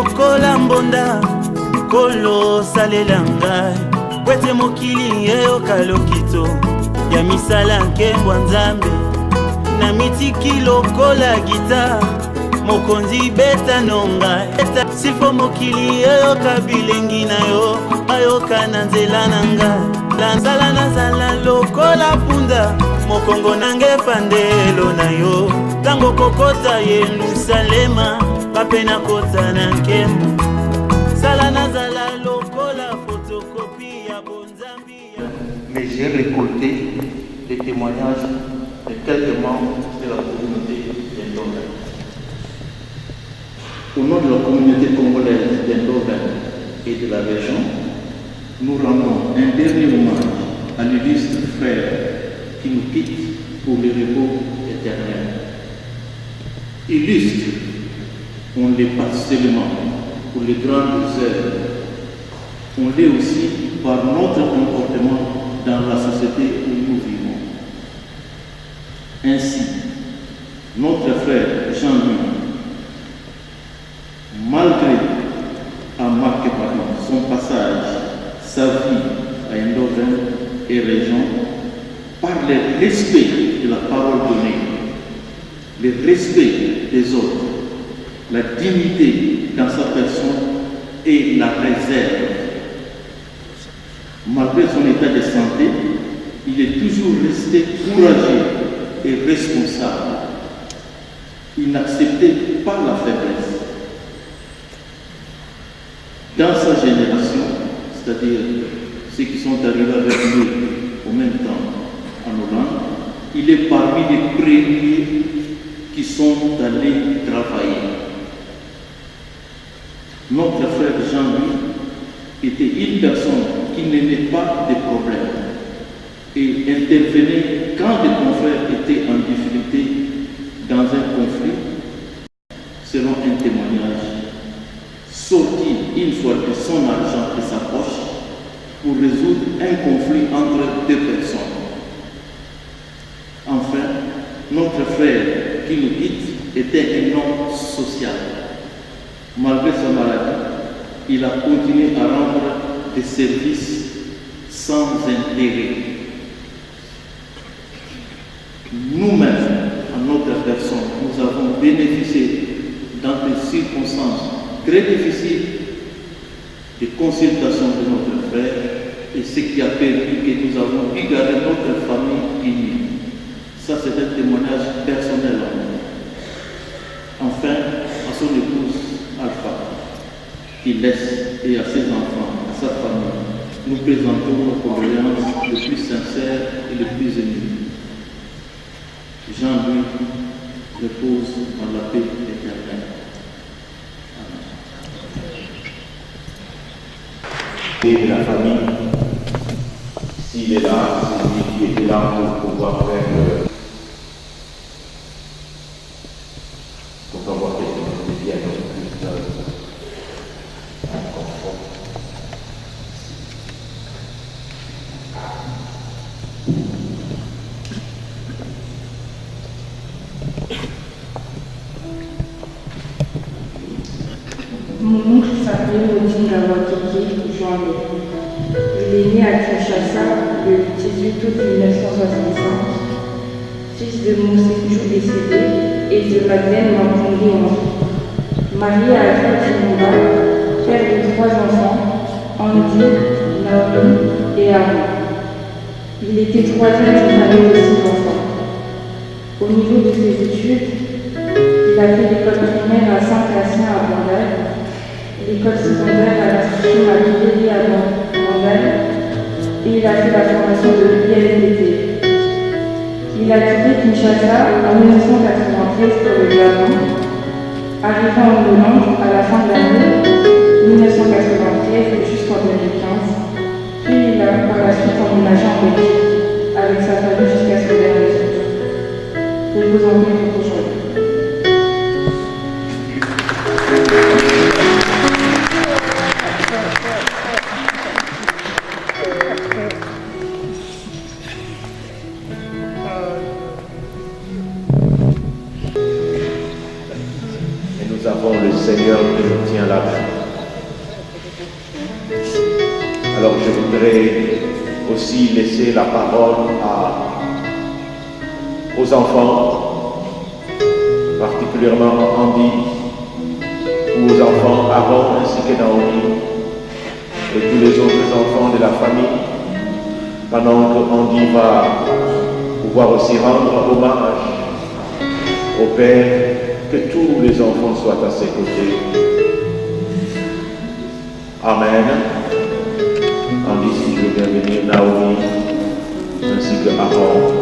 lokola mbonda kolo salela ngai wete mokili eyoka lokito ya misala nkembwa nzambe na mitiki lokola gita mokonzi beta nonga sifo mokili eyoka bilengi na yo ayoka na nzela na nga lanzala nazala lokola punda mokongo nange pandelo na yo tango kokota Yerusalema bapena kota na nkembo sala nazala lokola photocopie ya bonzambi. Mais j'ai récolté des témoignages de quelques membres de la communauté d'Endoven. Au nom de la communauté congolaise d'Endoven et de la région, nous rendons un dernier hommage à l'illustre frère qui nous quitte pour le repos éternel. Illustre, on l'est pas seulement pour les grandes œuvres, on l'est aussi par notre comportement dans la société où nous vivons. Ainsi, notre frère Jean-Louis, malgré a marqué par son passage, sa vie à Endoven et région, par le respect de la parole donnée, le respect des autres, la dignité dans sa personne et la réserve. Malgré son état de santé, il est toujours resté courageux et responsable. Il n'acceptait pas la faiblesse. Dans sa génération, c'est-à-dire ceux qui sont arrivés avec lui au même temps en Hollande, il est parmi les premiers qui sont allés travailler. Notre frère Jean-Louis était une personne qui n'aimait pas de problèmes et intervenait quand des confrères étaient en difficulté dans un conflit, selon un témoignage, sortit une fois de son argent de sa poche pour résoudre un conflit entre deux personnes. Enfin, notre frère qui nous quitte était un homme social. Malgré sa maladie, il a continué à rendre des services sans intérêt. Nous-mêmes, à notre personne, nous avons bénéficié dans des circonstances très difficiles des consultations de notre frère et ce qui a permis que nous avons pu garder notre famille unie. Ça, c'est un témoignage personnel. Enfin, à son épouse Alpha, qu'il laisse, et à ses enfants, à sa famille, nous présentons nos condoléances les plus sincères et les plus émues. Jean-Louis repose dans la paix éternelle. Et la famille, s'il est là, c'est lui qui était là pour pouvoir faire pour avoir quelque chose de bien, plus un confort. Mon oncle s'appelait Odinga Wakeke Joanne. Il est né à Kinshasa le 18 août 1965, fils de Moussékou décédé et de Madeleine Mampongé, marié à Alfred Timomba, père de 3 enfants, Andy, Naomi et Aaron. Il était 3e d'une famille de 6 enfants. Au niveau de ses études, il a fait l'école primaire à Saint-Cassien à Bandal, l'école secondaire à l'Institut Marie à Bandal, et il a fait la formation de l'ISDT. Il a quitté Kinshasa en 1993 pour le Gabon, arrivant en Hollande à la fin de l'année 1993 jusqu'en 2015, puis il a par la suite emménagé en Belgique avec sa famille jusqu'à son dernier jour. Je vous en prie pour aujourd'hui. Et nous avons le Seigneur qui nous tient la main. aussi laisser la parole aux enfants, particulièrement Andy, ou aux enfants Aaron ainsi que Naomi, et tous les autres enfants de la famille, pendant que Andy va pouvoir aussi rendre hommage au Père, que tous les enfants soient à ses côtés. Amen. Andy, si je veux bien venir, Naomi, ainsi que Aaron.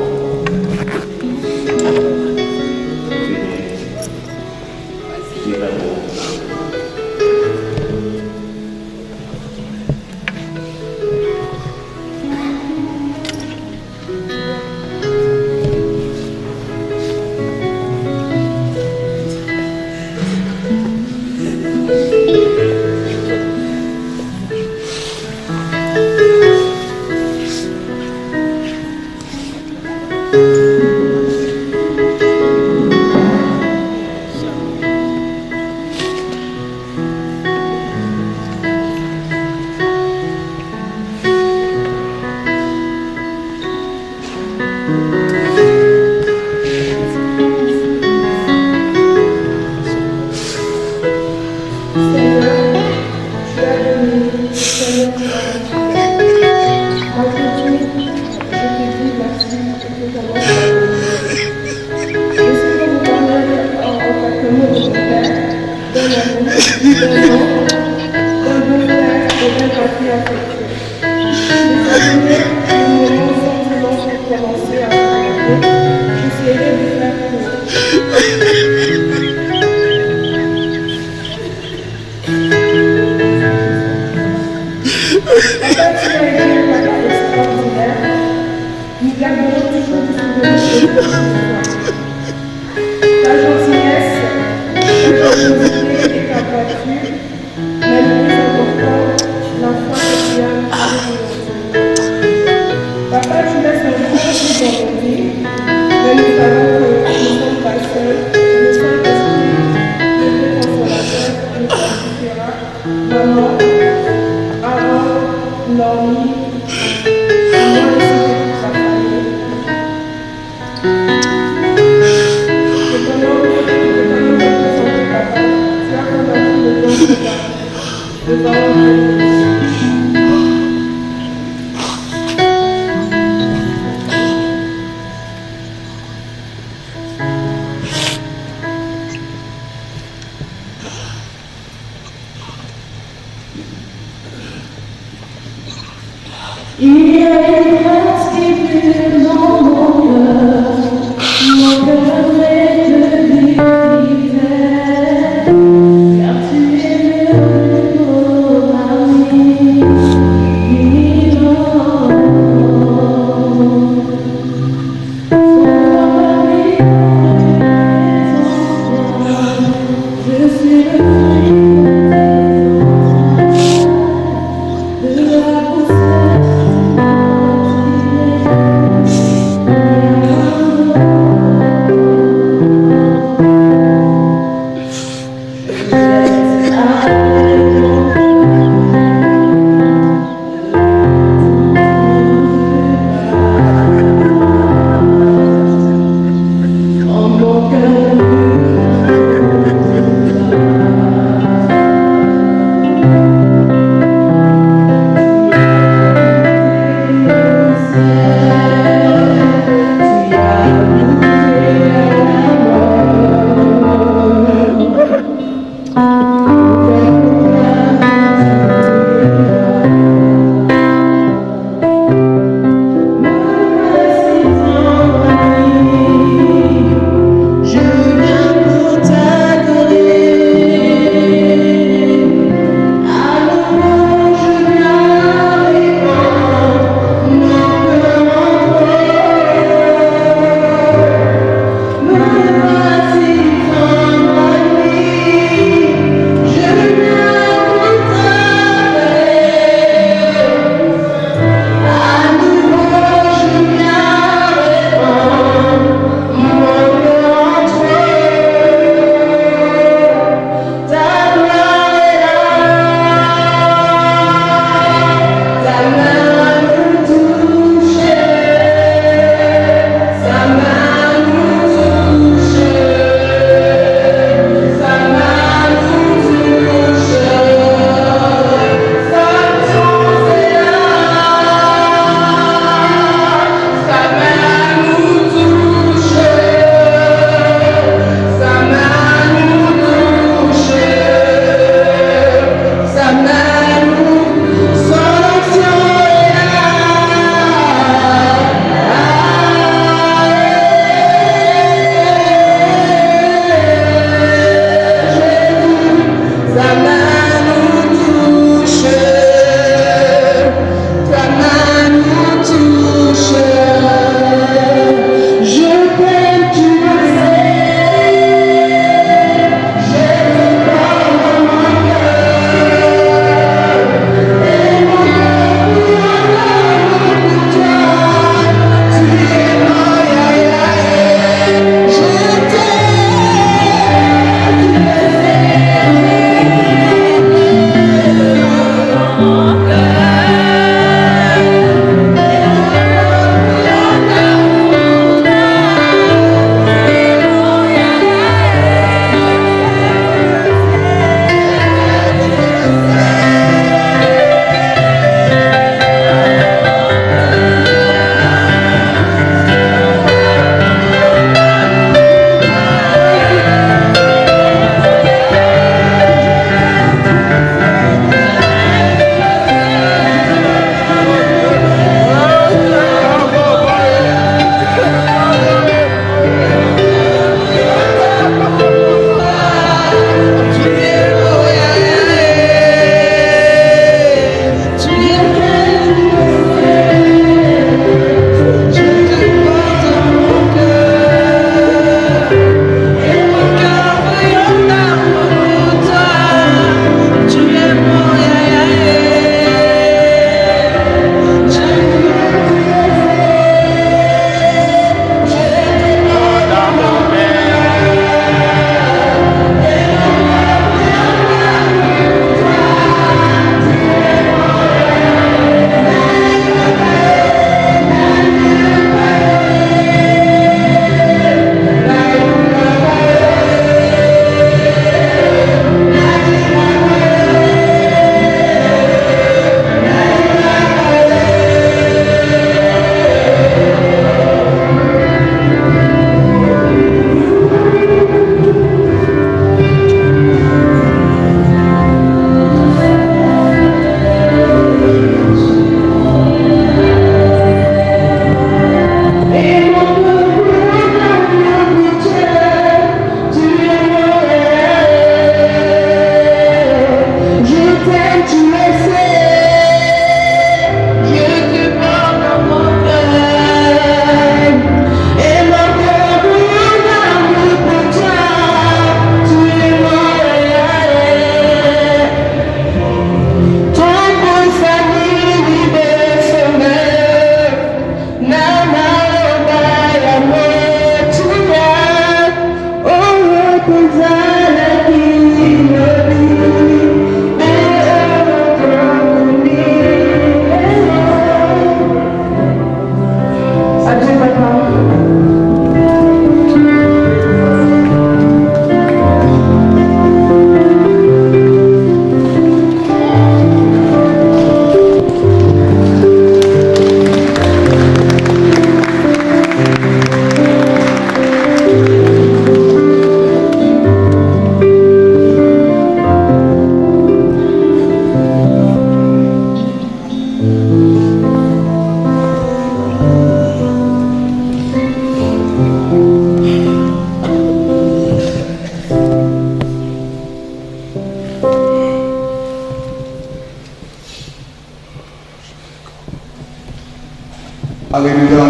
Alléluia.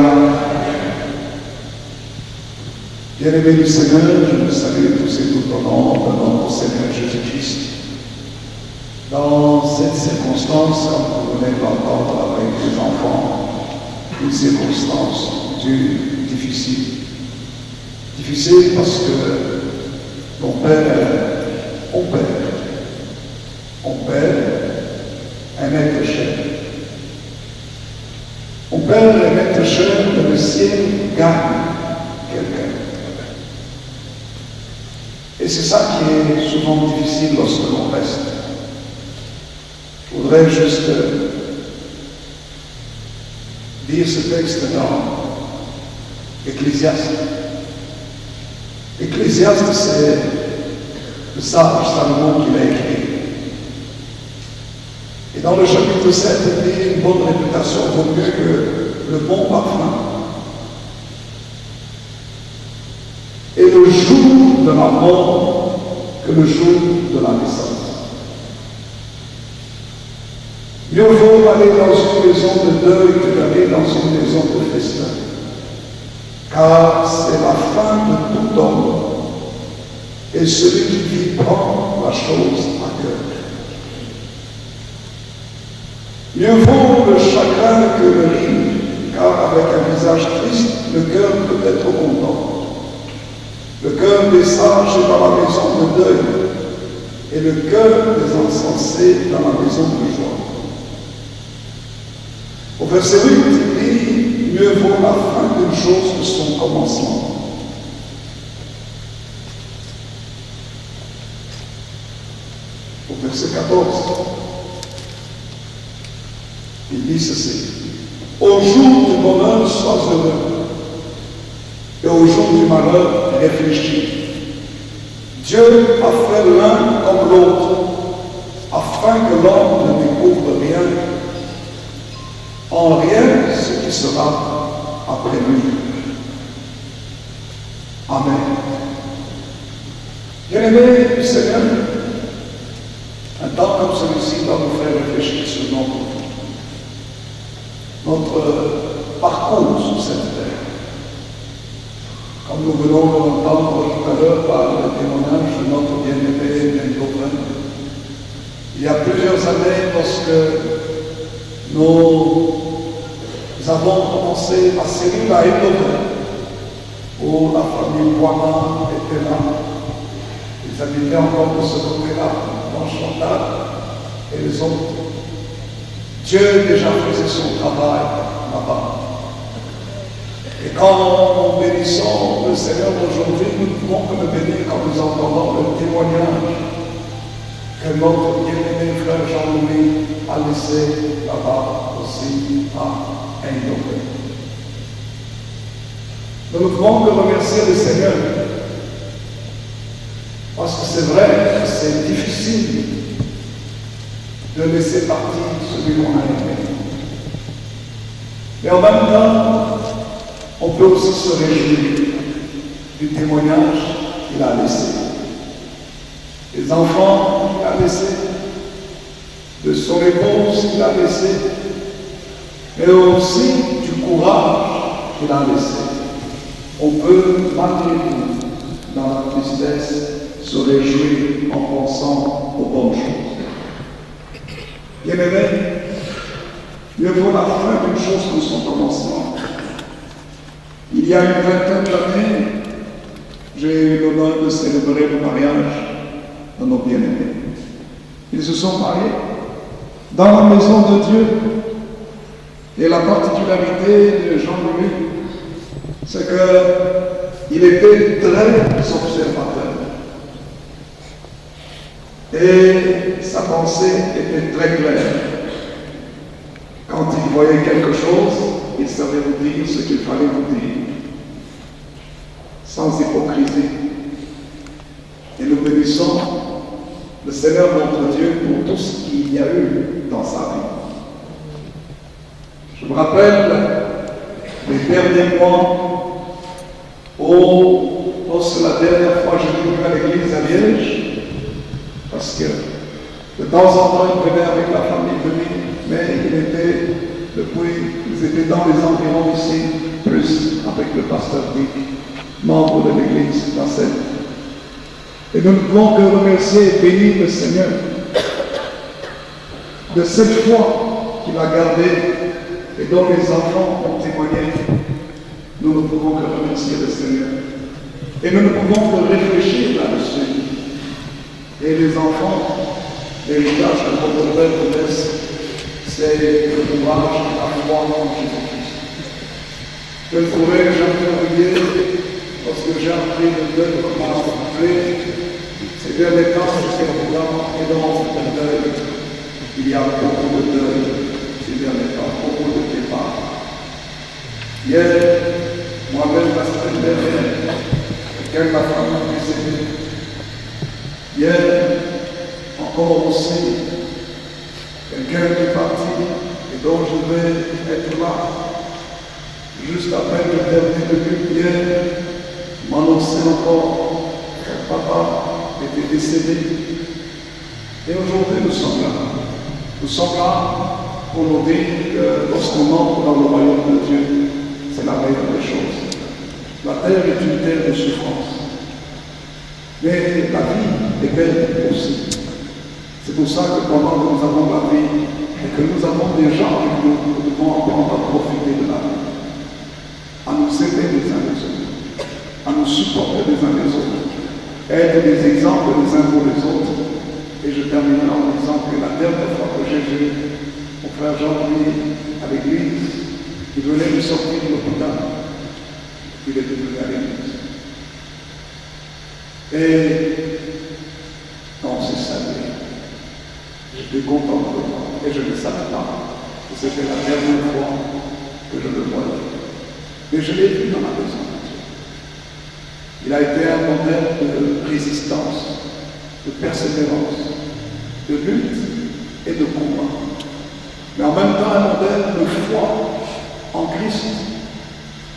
Bien-aimés du Seigneur, je vous salue tous et toutes au nom de notre Seigneur Jésus-Christ. Dans cette circonstance, comme vous venez de l'entendre avec les enfants, une circonstance dure, difficile. Difficile parce que mon père un être cher. Mon père un être cher que le ciel gagne quelqu'un. Et c'est ça qui est souvent difficile lorsque l'on reste. Je voudrais juste lire ce texte dans Ecclésiaste. Ecclésiaste, c'est le sage Salomon qui l'a écrit. Et dans le chapitre 7, il dit une bonne réputation vaut mieux que le bon parfum. Et le jour de la mort que le jour de la naissance. Mieux vaut aller dans une maison de deuil que d'aller dans une maison de festin. Car c'est la fin de tout homme. Et celui qui vit prend la chose à cœur. Mieux vaut le chagrin que le rire, car avec un visage triste, le cœur peut être content. Le cœur des sages est dans la maison de deuil, et le cœur des insensés dans la maison de joie. Au verset 8, il dit, mieux vaut la fin d'une chose que son commencement. Au verset 14, il dit ceci, au jour du bonheur, sois heureux, et au jour du malheur, réfléchis. Dieu a fait l'un comme l'autre, afin que l'homme ne découvre rien, en rien ce qui sera après lui. Amen. Bien-aimés du Seigneur, un temps comme celui-ci doit nous faire réfléchir sur notre parcours sur cette terre. Comme nous venons de l'entendre tout à l'heure par le témoignage de notre bien-aimé Benjamin, il y a plusieurs années, lorsque nous avons commencé à servir à Eindhoven, où la famille Boisman était là. Ils habitaient encore de ce côté-là, dans Chantal et les autres. Dieu déjà faisait son travail là-bas. Et quand nous bénissons le Seigneur d'aujourd'hui, nous ne pouvons que le bénir quand nous entendons le témoignage que notre bien-aimé frère Jean-Louis a laissé là-bas aussi à Eindhoven. Nous ne pouvons que remercier le Seigneur, parce que c'est vrai que c'est difficile de laisser partir celui qu'on a aimé. Mais en même temps, on peut aussi se réjouir du témoignage qu'il a laissé, des enfants qu'il a laissés, de son épouse qu'il a laissé, mais aussi du courage qu'il a laissé. On peut, malgré tout, dans la tristesse, se réjouir en pensant aux bonnes choses. Bien-aimés, mieux vaut la fin d'une chose que son commencement. Il y a une vingtaine d'années, j'ai eu l'honneur de célébrer le mariage de nos bien-aimés. Ils se sont mariés dans la maison de Dieu. Et la particularité de Jean-Louis, c'est qu'il était très observateur. Et sa pensée était très claire. Quand il voyait quelque chose, il savait vous dire ce qu'il fallait vous dire, sans hypocrisie. Et nous bénissons le Seigneur notre Dieu pour tout ce qu'il y a eu dans sa vie. Je me rappelle les derniers mois où, lorsque la dernière fois je suis venu à l'église à Liège, parce que de temps en temps il venait avec la famille venir, mais il était depuis, ils étaient dans les environs ici, plus avec le pasteur Dick, membre de l'église d'Ancel. Et nous ne pouvons que remercier et bénir le Seigneur de cette foi qu'il a gardée et dont les enfants ont témoigné. Nous ne pouvons que remercier le Seigneur. Et nous ne pouvons que réfléchir là-dessus. Et les enfants, l'héritage que votre Père vous laisse, c'est le courage et la foi en Jésus-Christ. Je ne pourrais jamais oublier, lorsque j'ai appris le deuil de ma rentrée, ces derniers temps, jusqu'à présent, et dans le deuil, il y a beaucoup de deuil ces derniers temps, beaucoup de départs. Hier, moi-même, la semaine dernière, quelqu'un m'a vraiment décédé. Hier, encore aussi, quelqu'un qui est parti et dont je vais être là. Juste après le dernier début hier, m'annonçait encore que papa était décédé. Et aujourd'hui, nous sommes là. Nous sommes là pour nous dire que lorsqu'on entre dans le royaume de Dieu, c'est la meilleure des choses. La terre est une terre de souffrance. Mais la vie est belle aussi. C'est pour ça que pendant que nous avons la vie et que nous avons des gens avec nous, nous devons apprendre à profiter de la vie, à nous aider les uns les autres, à nous supporter les uns les autres, être des exemples les uns pour les autres. Et je terminerai en disant que la dernière fois que j'ai vu mon frère Jean-Louis à l'église, il venait de sortir de l'hôpital. Il est devenu à l'église. Et quand on s'est salué, j'étais content de le voir. Et je ne savais pas que c'était la dernière fois que je le voyais. Mais je l'ai vu dans la maison de Dieu. Il a été un modèle de résistance, de persévérance, de lutte et de combat. Mais en même temps un modèle de foi en Christ.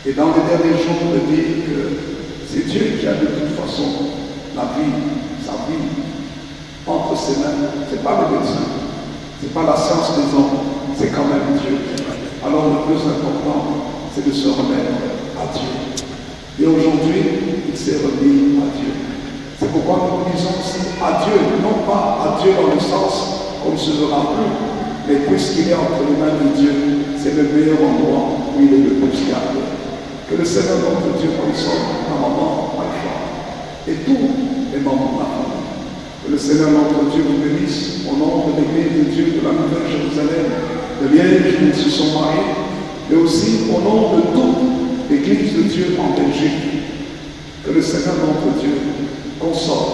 Et dans les derniers jours, de dire que c'est Dieu qui a de toute façon la vie, sa vie, entre ses mains. Ce n'est pas le médecin, ce n'est pas la science des hommes, c'est quand même Dieu. Alors le plus important, c'est de se remettre à Dieu. Et aujourd'hui, il s'est remis à Dieu. C'est pourquoi nous disons aussi à Dieu, non pas à Dieu dans le sens qu'on ne se verra plus, mais puisqu'il est entre les mains de Dieu, c'est le meilleur endroit où il est le plus gardé. Que le Seigneur notre Dieu console ta maman, Alpha, et tous les membres de la famille. Que le Seigneur notre Dieu vous bénisse au nom de l'Église de Dieu de la Nouvelle Jérusalem, de Liège, où ils se sont mariés, mais aussi au nom de toute l'Église de Dieu en Belgique. Que le Seigneur notre Dieu console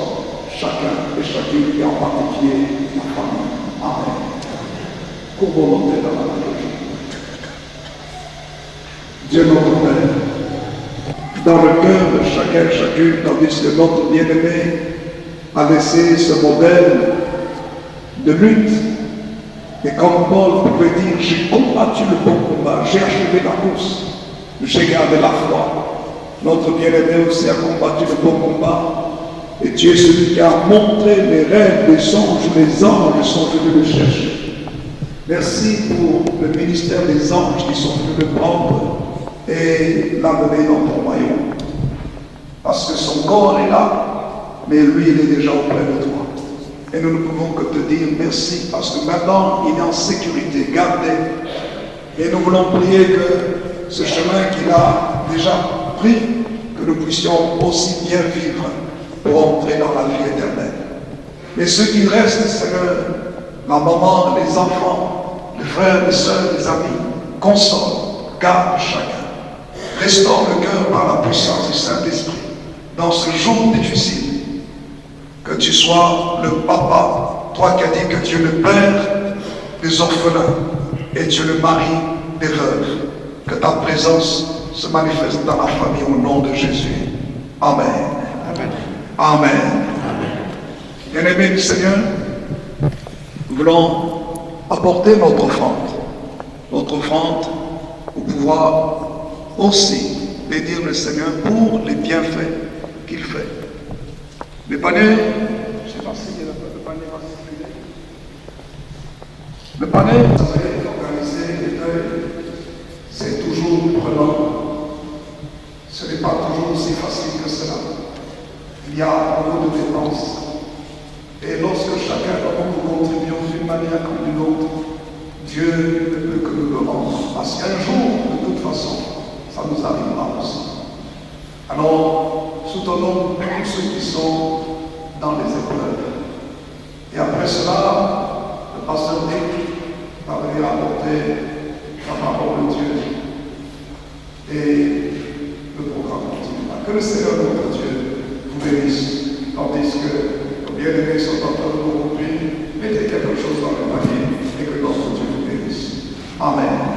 chacun et chacune, et en particulier la famille. Amen. Pour volonté dans la liturgie. Dieu notre Père, dans le cœur de chacun et chacune, tandis que notre bien-aimé a laissé ce modèle de lutte. Et comme Paul pouvait dire, j'ai combattu le bon combat, j'ai achevé la course, j'ai gardé la foi. Notre bien-aimé aussi a combattu le bon combat. Et Dieu est celui qui a montré les rêves, les songes, les anges sont venus le chercher. Merci pour le ministère des anges qui sont venus le prendre et l'amener dans ton royaume. Parce que son corps est là, mais lui, il est déjà auprès de toi. Et nous ne pouvons que te dire merci, parce que maintenant, il est en sécurité, gardé. Et nous voulons prier que ce chemin qu'il a déjà pris, que nous puissions aussi bien vivre pour entrer dans la vie éternelle. Mais ce qui reste, Seigneur, la maman, les enfants, les frères, les sœurs, les amis, console, garde chacun. Restaure le cœur par la puissance du Saint-Esprit dans ce jour difficile. Que tu sois le papa, toi qui as dit que tu es le père des orphelins et tu es le mari des veuves. Que ta présence se manifeste dans la famille au nom de Jésus. Amen. Amen. Amen. Bien-aimés du Seigneur, nous voulons apporter notre offrande pour pouvoir aussi bénir le Seigneur pour les bienfaits qu'il fait. Les paniers, je ne sais pas si le panier va circuler. Le panier, vous savez, organisé est c'est toujours prenant. Ce n'est pas toujours aussi facile que cela. Il y a beaucoup de dépenses. Et lorsque chacun d'entre nous contribuons d'une manière comme d'une autre, Dieu ne peut que nous le rendre. Parce qu'un jour, de toute façon, ça nous arrivera aussi. Alors, soutenons tous ceux qui sont dans les épreuves. Et après cela, le pasteur Dick va venir apporter la parole de Dieu. Et le programme continuera. Que le Seigneur notre Dieu vous bénisse, tandis que nos bien-aimés sont en train de nous rompre. Mettez quelque chose dans le panier et que notre Dieu vous bénisse. Amen.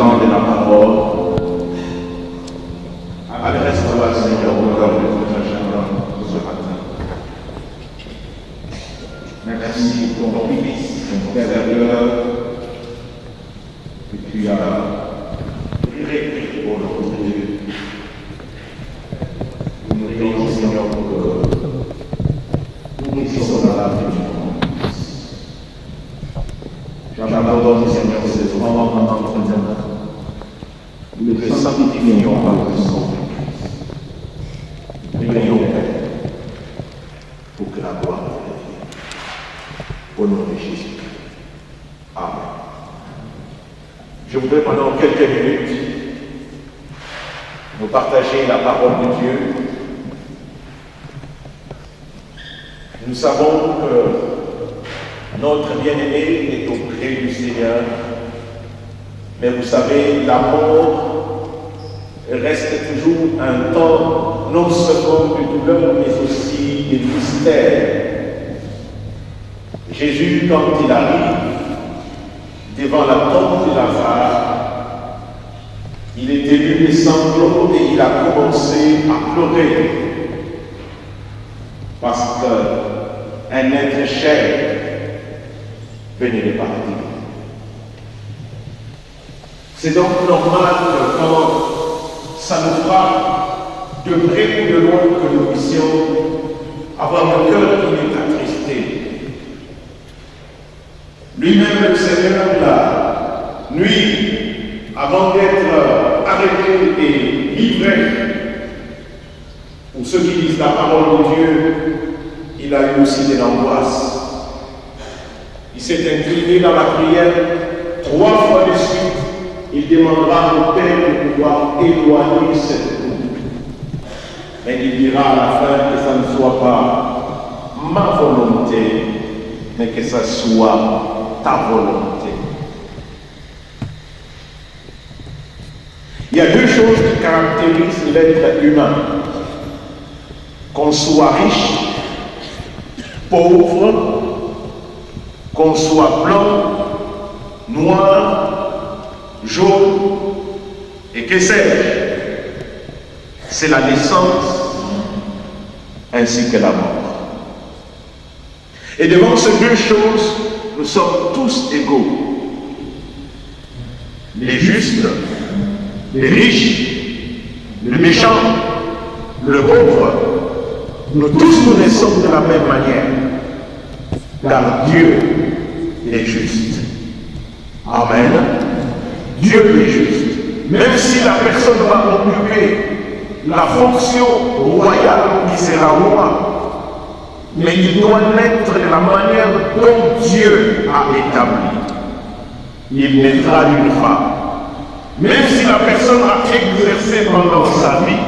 l'enseignement de la parole. Adresse-toi, Seigneur, au cœur de notre chacun ce matin. Merci pour ton Fils, ton serviteur, que tu as réécrit pour notre Dieu. Nous nous prions, Seigneur, pour que nous puissions dans la vie de ton Fils. J'abandonne, Seigneur, ces enfants dans notre main. Nous les sanctifions par le sang. Nous prions, Père, pour que la gloire revienne. Au nom de Jésus. Amen. Je voudrais pendant quelques minutes nous partager la parole de Dieu. Nous savons que notre bien-aimé est auprès du Seigneur, mais vous savez, la mort reste toujours un temps non seulement de douleur, mais aussi de mystère. Jésus, quand il arrive devant la tombe de Lazare, il est ému des sanglots et il a commencé à pleurer parce qu'un être cher venait de partir. C'est donc normal que quand ça nous frappe de près ou de loin que nous puissions avoir le cœur qui est attristé. Lui-même, le Seigneur, la nuit, avant d'être arrêté et livré, pour ceux qui disent la parole de Dieu, il a eu aussi de l'angoisse. Il s'est incliné dans la prière 3 fois de suite. Il demandera au Père de pouvoir éloigner cette coupe. Mais il dira à la fin que ça ne soit pas ma volonté, mais que ça soit ta volonté. Il y a 2 choses qui caractérisent l'être humain. Qu'on soit riche, pauvre, qu'on soit blanc, noir, jaune, et que sais-je, c'est la naissance ainsi que la mort. Et devant ces 2 choses, nous sommes tous égaux. Les justes, les riches, le méchant, le pauvre, nous tous nous naissons de la même manière, car Dieu est juste. Amen. Dieu est juste. Même si la personne va occuper la fonction royale qui sera roi, mais il doit naître de la manière dont Dieu a établi. Il naîtra d'une femme. Même si la personne a exercé pendant sa vie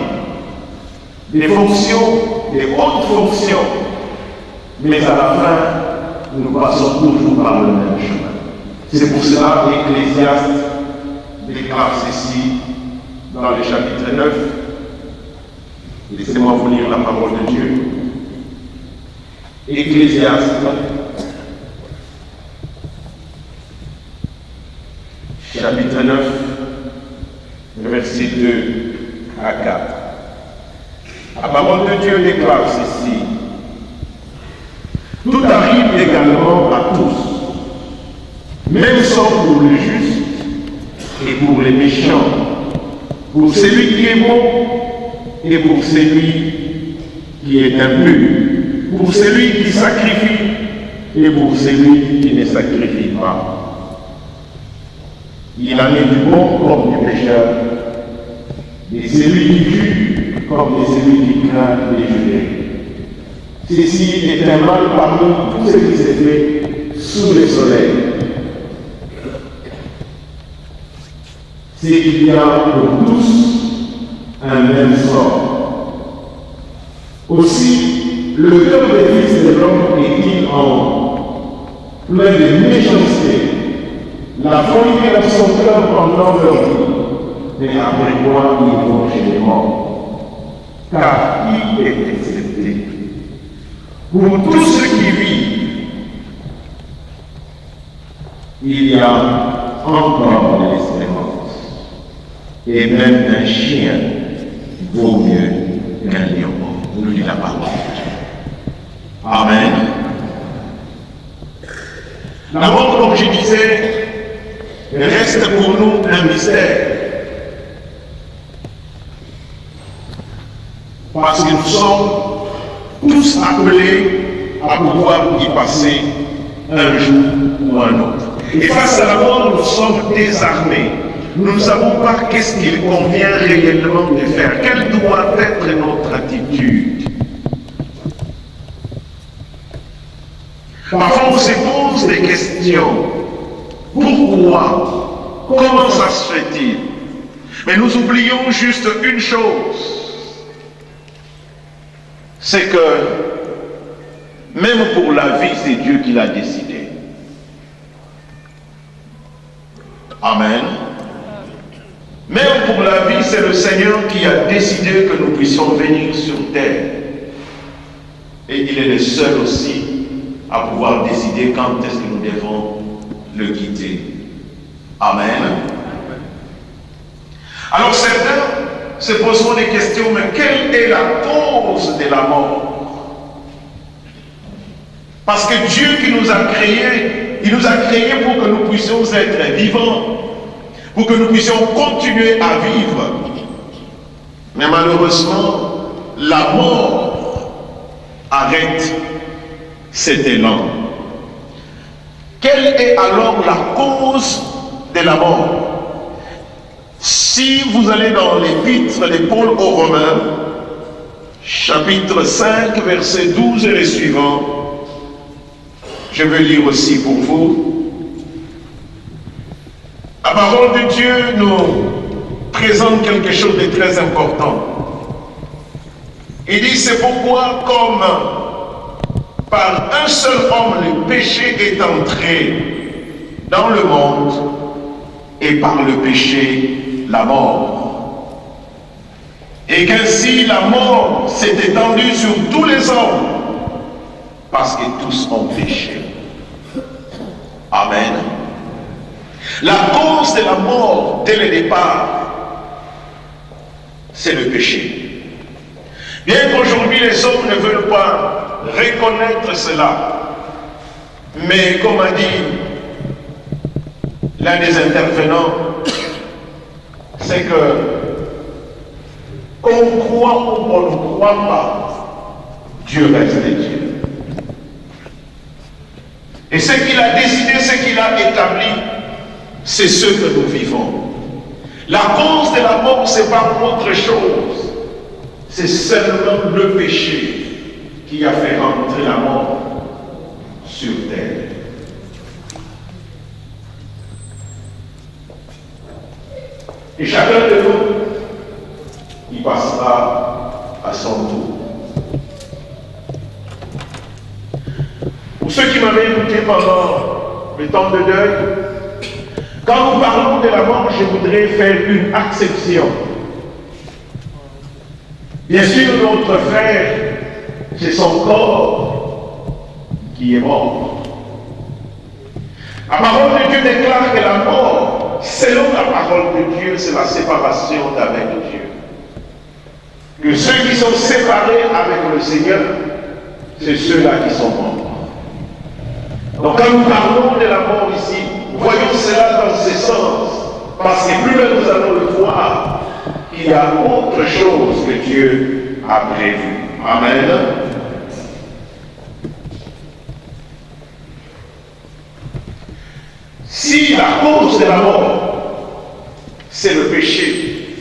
des fonctions, des hautes fonctions, mais à la fin, nous passons toujours par le même chemin. C'est pour cela que l'Ecclésiaste déclare ceci dans le chapitre 9. Laissez-moi vous lire la parole de Dieu. Ecclésiaste, chapitre 9, versets 2 à 4. La parole de Dieu déclare ceci. Tout arrive également à tous, même sauf pour les justes et pour les méchants, pour celui qui est bon et pour celui qui est impur, pour celui qui sacrifie et pour celui qui ne sacrifie pas. Il en est du bon comme du pécheur, de celui qui tue comme de celui qui craint les juger. Ceci est un mal parmi tout ce qui s'est fait sous le soleil. C'est qu'il y a pour tous un même sort. Aussi, le cœur des fils de l'homme est-il en plein de méchanceté. La folie est dans son cœur pendant leur vie, mais après quoi ils vont chez les morts. Car qui est excepté? Pour tous ceux qui vivent, il y a encore de l'espérance. et même un chien vaut mieux qu'un lion mort. Nous dit la parole de Dieu. Amen. La mort, comme je disais, reste pour nous un mystère. Parce que nous sommes tous appelés à pouvoir y passer un jour ou un autre. Et face à la mort, nous sommes désarmés. Nous ne savons pas qu'est-ce qu'il convient réellement de faire. Quelle doit être notre attitude? Parfois, on se pose des questions. Pourquoi? Comment ça se fait-il? Mais nous oublions juste une chose. C'est que même pour la vie, c'est Dieu qui l'a décidé. Amen. Même pour la vie, c'est le Seigneur qui a décidé que nous puissions venir sur terre. Et il est le seul aussi à pouvoir décider quand est-ce que nous devons le quitter. Amen. Alors certains se poseront des questions, mais quelle est la cause de la mort? Parce que Dieu qui nous a créés, il nous a créés pour que nous puissions être vivants, pour que nous puissions continuer à vivre. Mais malheureusement, la mort arrête cet élan. Quelle est alors la cause de la mort? Si vous allez dans l'épître de Paul aux Romains, chapitre 5, verset 12 et les suivants, je vais lire aussi pour vous. La parole de Dieu nous présente quelque chose de très important. Il dit, c'est pourquoi comme par un seul homme le péché est entré dans le monde, et par le péché la mort. Et qu'ainsi la mort s'est étendue sur tous les hommes, parce que tous ont péché. Amen. La cause de la mort dès le départ, c'est le péché. Bien qu'aujourd'hui les hommes ne veulent pas reconnaître cela, mais comme a dit l'un des intervenants, c'est que qu'on croit ou qu'on ne croit pas, Dieu reste Dieu. Et ce qu'il a décidé, ce qu'il a établi, c'est ce que nous vivons. La cause de la mort, ce n'est pas autre chose. C'est seulement le péché qui a fait rentrer la mort sur terre. Et chacun de nous, il passera à son tour. Pour ceux qui m'avaient écouté pendant le temps de deuil, quand nous parlons de la mort, je voudrais faire une exception. Bien sûr, notre frère, c'est son corps qui est mort. La parole de Dieu déclare que la mort, selon la parole de Dieu, c'est la séparation d'avec Dieu. Que ceux qui sont séparés avec le Seigneur, c'est ceux-là qui sont morts. Donc quand nous parlons de la mort ici, voyons cela dans ce sens, parce que plus nous allons le voir, il y a autre chose que Dieu a prévu. Amen. Si la cause de la mort, c'est le péché,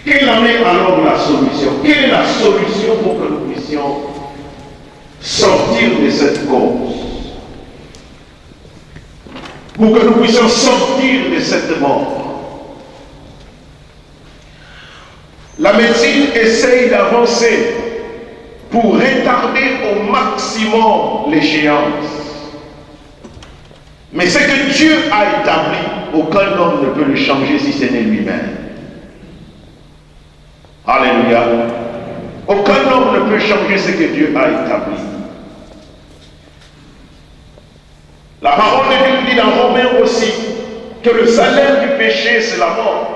quelle en est alors la solution? Quelle est la solution pour que nous puissions sortir de cette cause? Pour que nous puissions sortir de cette mort? La médecine essaye d'avancer pour retarder au maximum l'échéance. Mais ce que Dieu a établi, aucun homme ne peut le changer si ce n'est lui-même. Alléluia. Aucun homme ne peut changer ce que Dieu a établi. La parole de Dieu dit dans Romains aussi que le salaire du péché, c'est la mort.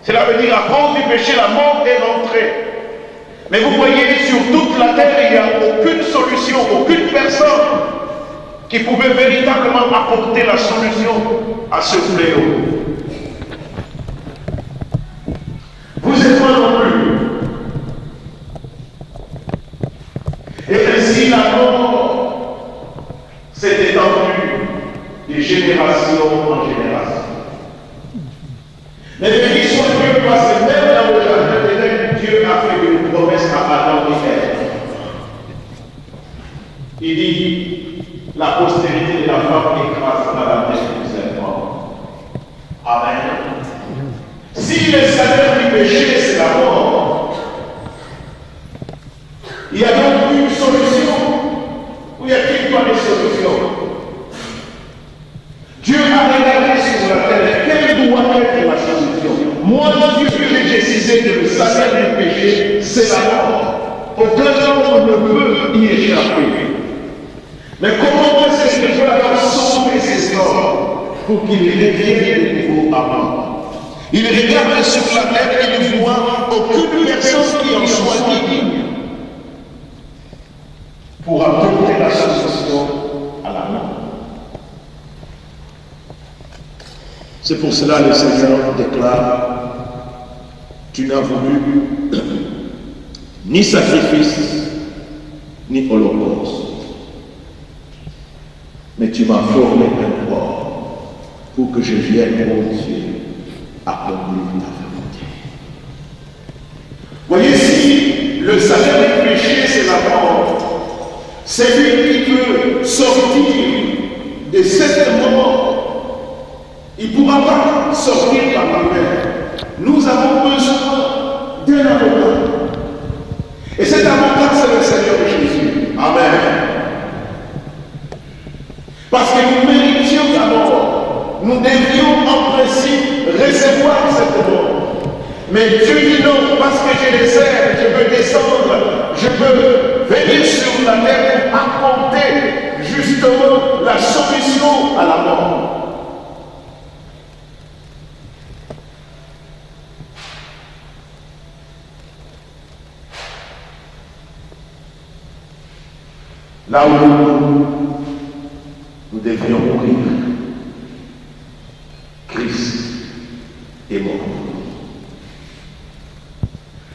Cela veut dire, à cause du péché, la mort est rentrée. Mais vous voyez, sur toute la terre, il n'y a aucune solution, aucune personne qui pouvait véritablement apporter la solution à ce fléau. Vous et moi non plus. Et ainsi, la mort s'est étendue de génération en génération. Mais béni soit Dieu, parce que même dans le jardin d'Éden, Dieu a fait une promesse à Adam et Ève. Il dit, la postérité de la femme écrasera la tête du serpent. Amen. Si le salaire du péché, c'est la mort, il y a donc une solution. Ou y a-t-il pas de solution? Dieu a regardé sur la terre, quelle doit être la solution? Moi, Dieu, j'ai décidé que le salaire du péché, c'est la mort. Aucun homme ne peut y échapper. Mais comment est-ce que Dieu a sauvé ces hommes pour qu'ils reviennent de nouveau à moi? Il regarde sur la terre et il voit aucune personne qui en soit digne pour apporter la solution à la mort. C'est pour cela que le Seigneur déclare, tu n'as voulu ni sacrifice, ni holocauste, mais tu m'as formé un corps pour que je vienne, mon Dieu, accomplir ta volonté. Voyez, si le salaire du péché, c'est la mort, c'est lui qui peut sortir de cette mort. Il ne pourra pas sortir par lui-même. Nous avons besoin d'un avocat. Et cet avocat, c'est le Seigneur Jésus. Amen. Parce que nous méritions la mort. Nous devions en principe recevoir cette mort. Mais Dieu dit non, parce que j'ai les ailes, je peux descendre, je peux venir sur la terre pour apporter justement la solution à la mort. Là où nous devions mourir, Christ est mort.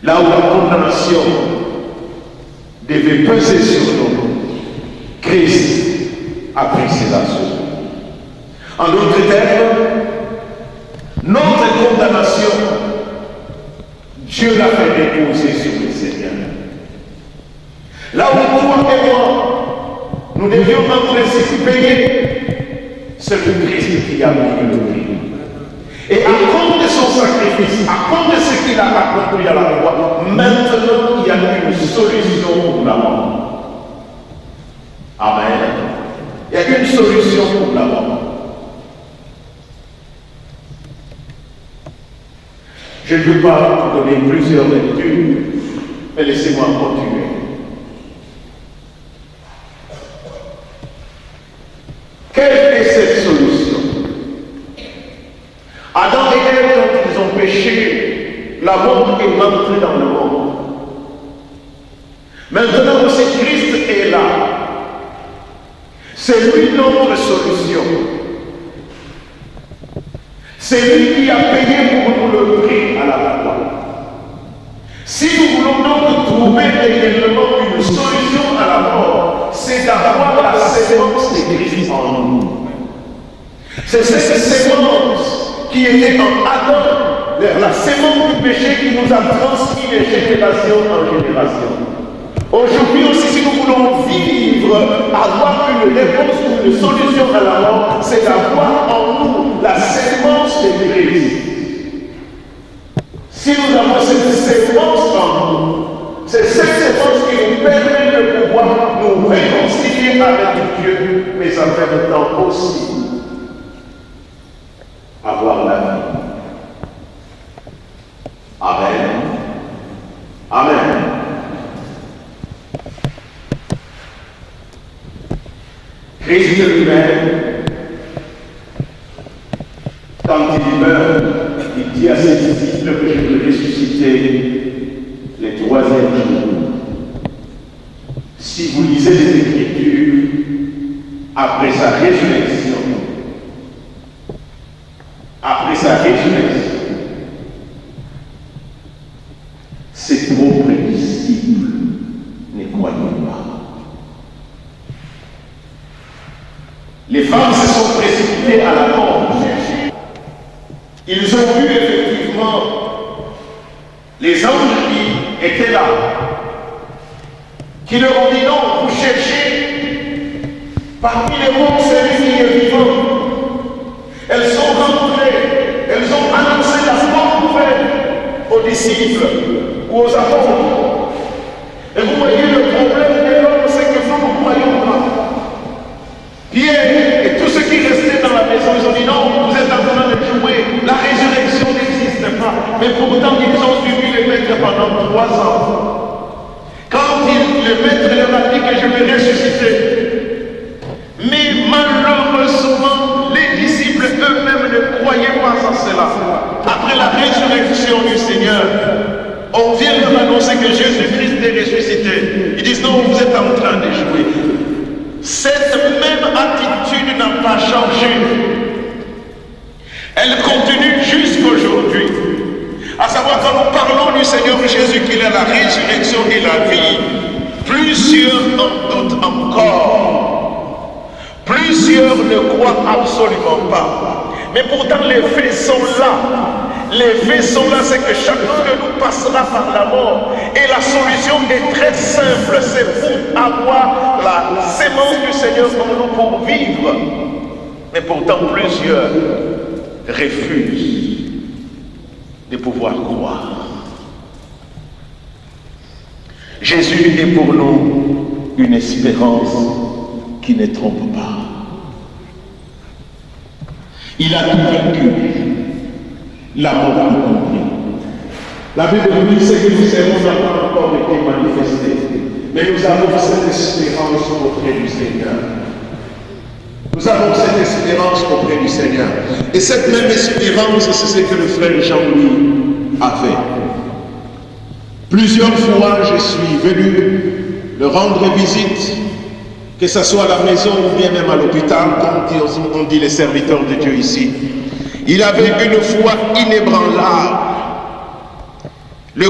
Là où la condamnation devait peser sur nous, Christ a pris ses assauts. En d'autres termes, notre condamnation, Dieu l'a fait déposer sur le Seigneur. Là où toi et moi, nous devions en principe payer celui Christ qui a pris le prix. Et à cause de son sacrifice, à cause de ce qu'il a accompli à la croix, maintenant il y a une solution pour la mort. Amen. Il y a une solution pour la mort. Je ne veux pas vous donner plusieurs lectures, mais laissez-moi continuer. Quelle est cette solution? Adam et Ève, quand ils ont péché, la mort est rentrée dans le monde. Maintenant, c'est Christ est là. C'est lui notre solution. C'est lui qui a payé pour nous le prix à la croix. Si nous voulons donc trouver réellement une solution à la mort, c'est d'avoir la sémence de Christ en nous. C'est cette sémence qui était en Adam, la sémence du péché qui nous a transmis de génération en génération. Aujourd'hui aussi, si nous voulons vivre, avoir une réponse ou une solution à la mort, c'est d'avoir en nous la sémence de Christ. Si nous avons cette sémence en nous, c'est cette sémence qui nous permet de pouvoir nous réconcilier avec Dieu, mais en même temps aussi avoir la vie. Amen. Amen. Christ lui-même il dit à ses disciples que je vais ressusciter les troisième jours. Si vous lisez les Écritures, après sa résurrection, ses propres disciples ne croyaient pas. Les femmes se sont précipitées à la mort. Ils ont vu effectivement les anges qui étaient là, qui leur ont dit non, vous cherchez parmi les morts celui qui est vivant. Elles sont rentrées, elles ont annoncé la bonne nouvelle aux disciples ou aux apôtres. Et vous voyez le problème de l'homme, c'est que nous ne croyons pas. Pierre et tous ceux qui restaient dans la maison, ils ont dit non, vous êtes en train de jouer, la résurrection n'existe pas. Mais pourtant, ils ont suivi les maîtres pendant 3 ans. Quand le maître leur a dit que je vais ressusciter, mais malheureusement, les disciples eux-mêmes ne croyaient pas en cela. Après la résurrection du Seigneur, on vient leur annoncer que Jésus-Christ est ressuscité. Ils disent non, vous êtes en train de jouer. Cette même attitude n'a pas changé. Elle continue jusqu'aujourd'hui. À savoir, quand nous parlons du Seigneur Jésus, qu'il est la résurrection et la vie, plusieurs en doutent encore. Plusieurs ne croient absolument pas. Mais pourtant, les faits sont là. Les faits sont là, c'est que chacun de nous passera par la mort. Et la solution est très simple, c'est pour avoir la sémence du Seigneur en nous pour vivre. Mais pourtant, plusieurs refusent de pouvoir croire. Jésus est pour nous une espérance qui ne trompe pas. Il a tout vaincu. La mort a compris. La Bible nous dit que nous serons encore été manifestés. Mais nous avons cette espérance auprès du Seigneur. Nous avons cette espérance auprès du Seigneur. Et cette même espérance, c'est ce que le frère Jean-Louis a fait. Plusieurs fois, je suis venu le rendre visite, que ce soit à la maison ou bien même à l'hôpital, comme on dit les serviteurs de Dieu ici. Il avait une foi inébranlable. Le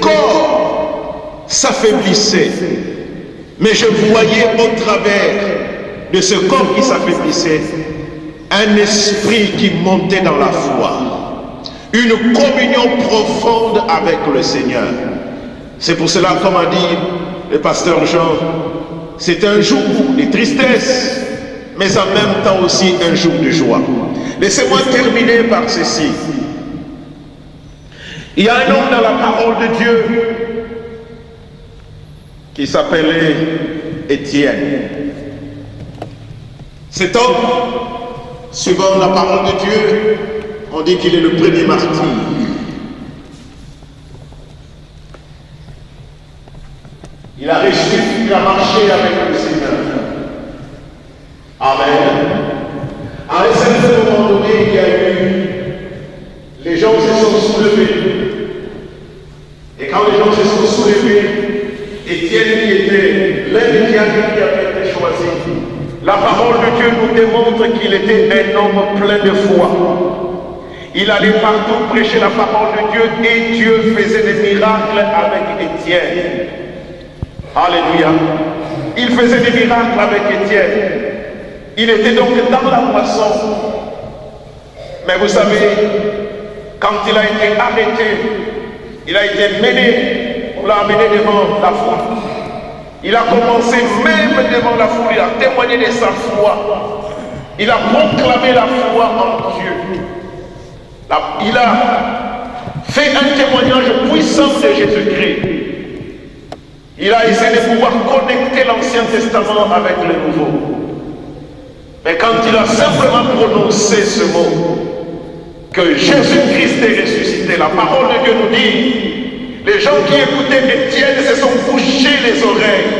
corps s'affaiblissait. Mais je voyais au travers de ce corps qui s'affaiblissait un esprit qui montait dans la foi. Une communion profonde avec le Seigneur. C'est pour cela, comme a dit le pasteur Jean, c'est un jour de tristesse, mais en même temps aussi un jour de joie. Laissez-moi terminer par ceci. Il y a un homme dans la parole de Dieu qui s'appelait Étienne. Cet homme, suivant la parole de Dieu, on dit qu'il est le premier martyr. Il a reçu, il a marché avec le Seigneur. Amen. À un certain moment donné, il y a eu, les gens se sont soulevés. Et quand les gens se sont soulevés, Étienne qui était l'un des diacres qui avait été choisi. La parole de Dieu nous démontre qu'il était un homme plein de foi. Il allait partout prêcher la parole de Dieu et Dieu faisait des miracles avec Étienne. Alléluia. Il faisait des miracles avec Étienne. Il était donc dans la moisson. Mais vous savez, quand il a été arrêté, il a été mené, on l'a amené devant la foule. Il a commencé même devant la foule, il a témoigné de sa foi. Il a proclamé la foi en Dieu. Il a fait un témoignage puissant de Jésus-Christ. Il a essayé de pouvoir connecter l'Ancien Testament avec le Nouveau. Mais quand il a simplement prononcé ce mot, que Jésus-Christ est ressuscité, la parole de Dieu nous dit, les gens qui écoutaient Étienne se sont bouchés les oreilles.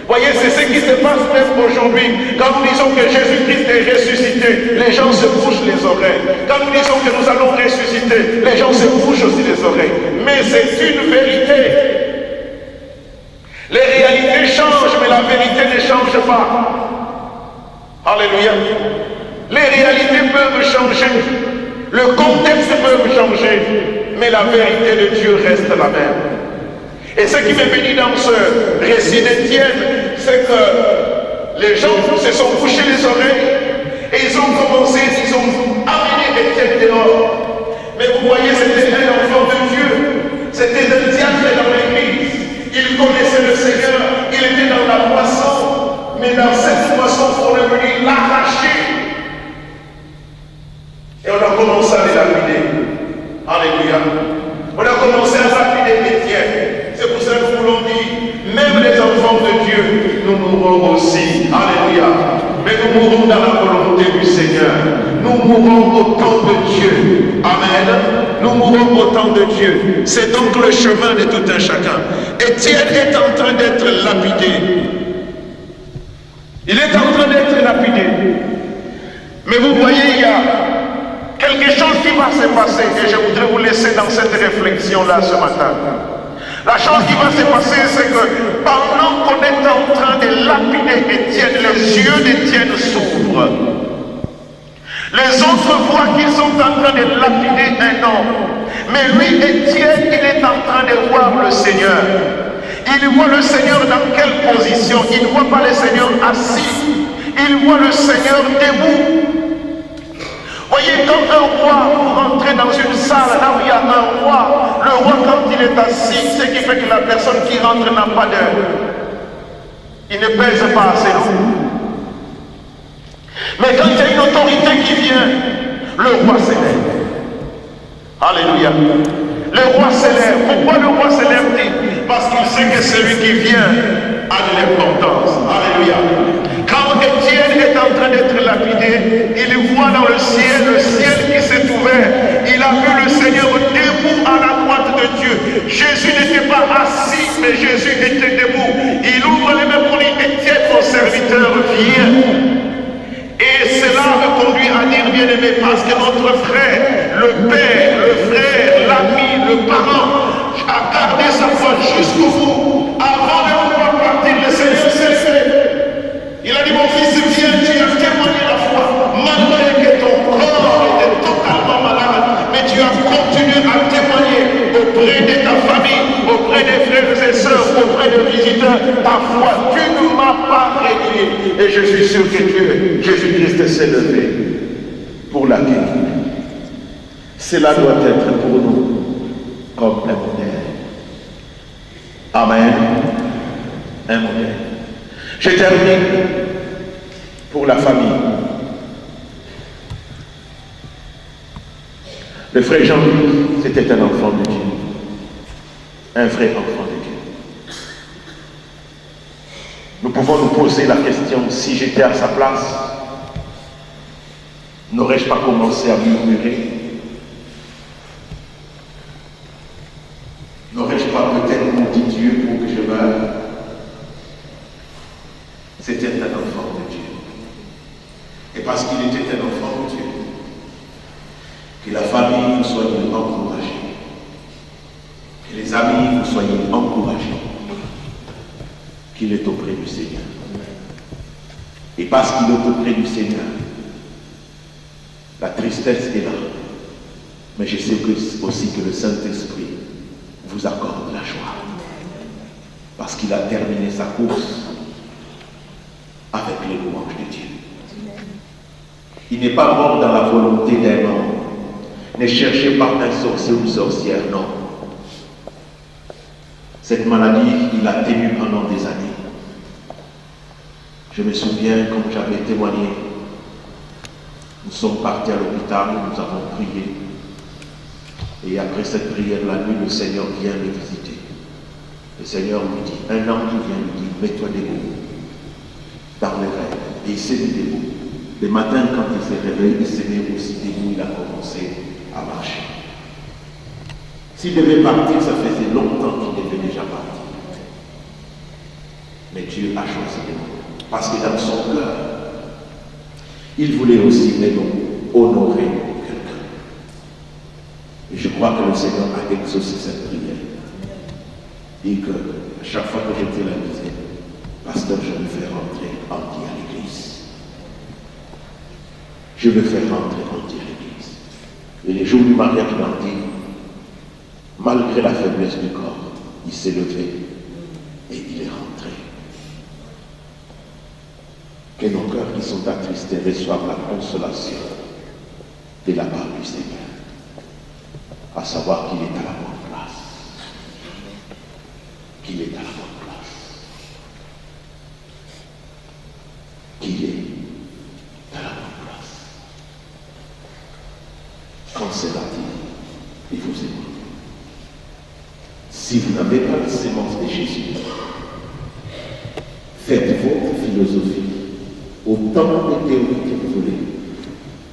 Voyez, c'est ce qui se passe même aujourd'hui. Quand nous disons que Jésus-Christ est ressuscité, les gens se bouchent les oreilles. Quand disons que nous allons ressusciter, les gens se bouchent aussi les oreilles. Mais c'est une vérité. Les réalités changent, mais la vérité ne change pas. Alléluia. Les réalités peuvent changer, le contexte peut changer, mais la vérité de Dieu reste la même. Et ce qui me bénit dans ce récit d'Étienne, c'est que les gens se sont bouchés les oreilles et ils ont commencé, ils ont amené Étienne dehors. Mais vous voyez, c'était un enfant de Dieu, c'était un diable dans l'église. Il connaissait le Seigneur, il était dans la moisson, mais dans cette moisson, on est venu l'arracher. Et on a commencé à les lapider. Alléluia. On a commencé à lapider Étienne. C'est pour ça que nous voulons dire, même les enfants de Dieu, nous mourrons aussi. Alléluia. Mais nous mourrons dans la volonté du Seigneur. Nous mourrons au temps de Dieu. Amen. Nous mourrons au temps de Dieu. C'est donc le chemin de tout un chacun. Étienne est en train d'être lapidé. Il est en train d'être lapidé. Mais vous voyez, il y a quelque chose qui va se passer et je voudrais vous laisser dans cette réflexion-là ce matin. La chose qui va se passer, c'est que pendant qu'on est en train de lapider Étienne, les yeux d'Étienne s'ouvrent. Les autres voient qu'ils sont en train de lapider un homme. Mais lui, Étienne, il est en train de voir le Seigneur. Il voit le Seigneur dans quelle position? Il ne voit pas le Seigneur assis. Il voit le Seigneur debout. Voyez, quand un roi, vous rentrez dans une salle, là où il y a un roi, le roi quand il est assis, ce qui fait que la personne qui rentre n'a pas d'heure. Il ne pèse pas assez lourd. Mais quand il y a une autorité qui vient, le roi s'élève. Alléluia. Le roi s'élève. Pourquoi le roi s'élève-t-il? Parce qu'il sait que celui qui vient a de l'importance. Alléluia. Quand Étienne est en train d'être lapidé, il voit dans le ciel qui s'est ouvert. Il a vu le Seigneur debout à la droite de Dieu. Jésus n'était pas assis, mais Jésus était debout. Il ouvre les mains pour dire, Étienne, mon serviteur, viens. Et cela me conduit à dire, bien-aimé, parce que notre frère, le père, le frère, l'ami, le parent, a gardé sa foi jusqu'au bout. Avant de pouvoir partir, le Seigneur s'est levé. Il a dit, mon fils, viens, tu as témoigné la foi. Malgré que ton corps était totalement malade, mais tu as continué à témoigner auprès de ta famille, auprès des frères et sœurs, auprès des visiteurs, ta foi. Tu ne m'as pas réduit. Et je suis sûr que Dieu, Jésus-Christ s'est levé pour la guerre. Cela doit être pour nous comme un modèle. Amen. Un modèle. Je termine pour la famille. Le frère Jean-Louis, c'était un enfant de Dieu. Un vrai enfant de Dieu. Nous pouvons nous poser la question, si j'étais à sa place, n'aurais-je pas commencé à murmurer? N'aurais-je pas peut-être maudit Dieu pour que je meure? C'était un enfant de Dieu. Et parce qu'il était un enfant de Dieu, que la famille vous soyez encouragée, que les amis vous soyez encouragés, qu'il est auprès du Seigneur. Et parce qu'il est auprès du Seigneur, la tristesse est là. Mais je sais aussi que le Saint-Esprit vous accorde la joie. Parce qu'il a terminé sa course avec les louanges de Dieu. Il n'est pas mort dans la volonté d'un homme. Ne cherchez pas un sorcier ou une sorcière, non. Cette maladie, il a tenu pendant des années. Je me souviens, comme j'avais témoigné, nous sommes partis à l'hôpital, nous avons prié. Et après cette prière, la nuit, le Seigneur vient me visiter. Le Seigneur lui dit, un ange vient lui dire, mets-toi debout dans le rêve. Et il s'est mis debout. Le matin, quand il s'est réveillé, il s'est mis aussi debout, il a commencé à marcher. S'il devait partir, ça faisait longtemps qu'il devait déjà partir. Mais Dieu a choisi de nous. Parce que dans son cœur, il voulait aussi honorer quelqu'un. crois que le Seigneur a exaucé cette prière. Et que à chaque fois que j'étais la disais, pasteur, je me fais rentrer Andy à l'église. Je me fais rentrer Andy à l'église. Et les jours du mariage d'Andy, malgré la faiblesse du corps, il s'est levé et il est rentré. Que nos cœurs qui sont attristés reçoivent la consolation de la part du Seigneur, à savoir qu'il est à la bonne place. Qu'il est à la bonne place. Qu'il est à la bonne place. Quand cela dit, il vous écoute. Si vous n'avez pas la sémence de Jésus, faites votre philosophie autant de théories que vous voulez.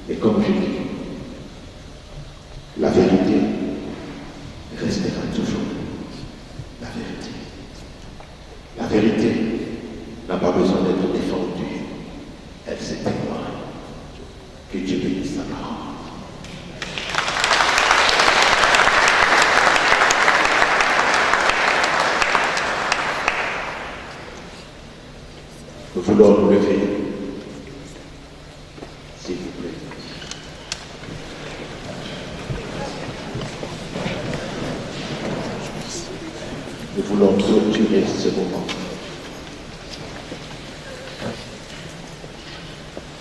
Et comme je dis, la vérité restera toujours la vérité. La vérité n'a pas besoin d'être défendue. Elle se témoigne. Que Dieu bénisse sa parole. Nous voulons nous lever, s'il vous plaît. Nous voulons clôturer ce moment.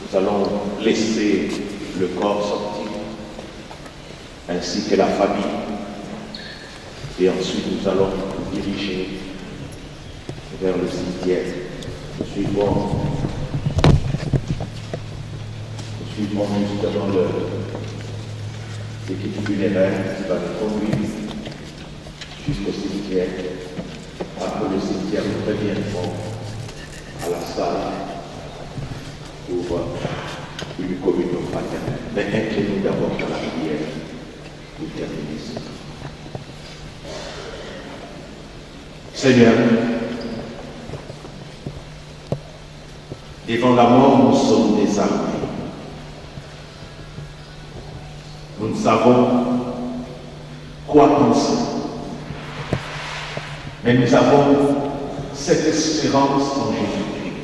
Nous allons laisser le corps sortir, ainsi que la famille, et ensuite nous allons nous diriger vers le cimetière. Nous suivons justement l'équipe funéraire qui va nous conduire jusqu'au cimetière. Après le cimetière, nous reviendrons à la salle pour une communion fraternelle. Mais inclinons d'abord dans la prière pour terminer ce temps. Seigneur, devant la mort, nous sommes désarmés. Nous ne savons quoi penser. Mais nous avons cette espérance en Jésus-Christ.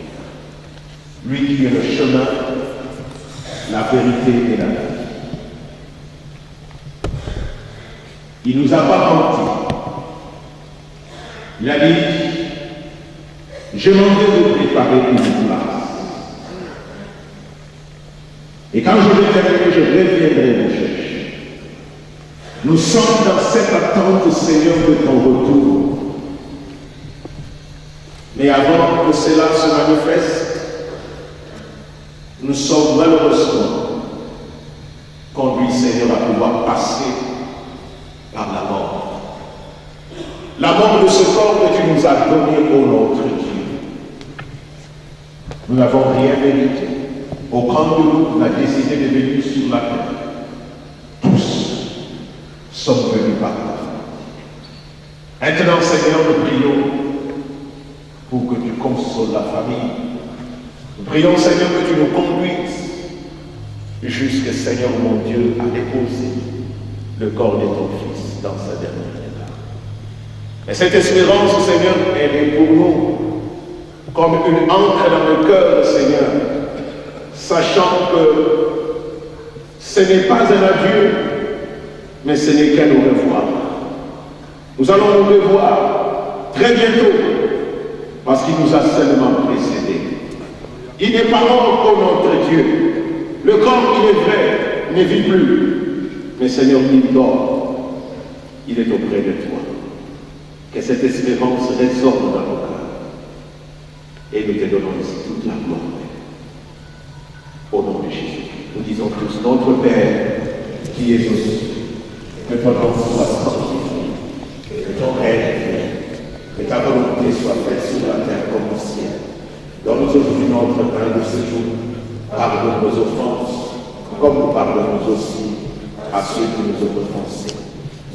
Lui qui est le chemin, la vérité et la vie. Il nous a pas menti. Il a dit, je m'en vais vous préparer une place. Et quand je vais terminer, je reviendrai vous chercher. Nous sommes dans cette attente, Seigneur, de ton retour. Mais avant que cela se manifeste, nous sommes malheureusement conduits, Seigneur, à pouvoir passer par la mort. La mort de ce corps que tu nous as donné, ô notre Dieu. Nous n'avons rien mérité. Aucun de nous n'a décidé de venir sur la terre. Tous sommes venus par là. Maintenant, Seigneur, nous prions pour que tu consoles la famille. Nous prions, Seigneur, que tu nous conduises jusqu'à, Seigneur mon Dieu, à déposer le corps de ton Fils dans sa dernière étape. Et cette espérance, Seigneur, elle est pour nous comme une encre dans le cœur, Seigneur, sachant que ce n'est pas un adieu, mais ce n'est qu'un au revoir. Nous allons nous revoir très bientôt, parce qu'il nous a seulement précédés. Il n'est pas mort pour notre Dieu. Le corps, il est vrai, ne vit plus. Mais Seigneur, il dort. Il est auprès de toi. Que cette espérance résonne dans nos cœurs. Et nous te donnons ici toute la gloire. Au nom de Jésus, nous disons tous, notre Père, qui es aux cieux, que ton nom soit sanctifié, que ton règne vienne, que ta volonté soit faite sur la terre comme au ciel. Donne-nous aujourd'hui notre pain de ce jour. Pardonne nos offenses, comme nous pardonnons aussi à ceux qui nous ont offensés.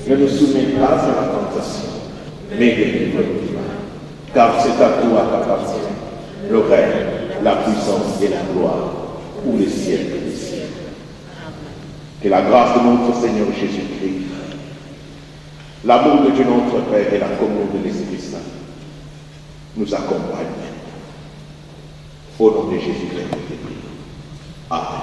Ne nous soumets pas à la tentation, mais délivre-nous du mal. Car c'est à toi qu'appartient le règne, la puissance et la gloire, pour les siècles des siècles. Que la grâce de notre Seigneur Jésus-Christ, L'amour de Dieu notre Père et la communion de l'Esprit Saint nous accompagnent. Au nom de Jésus-Christ, Amen.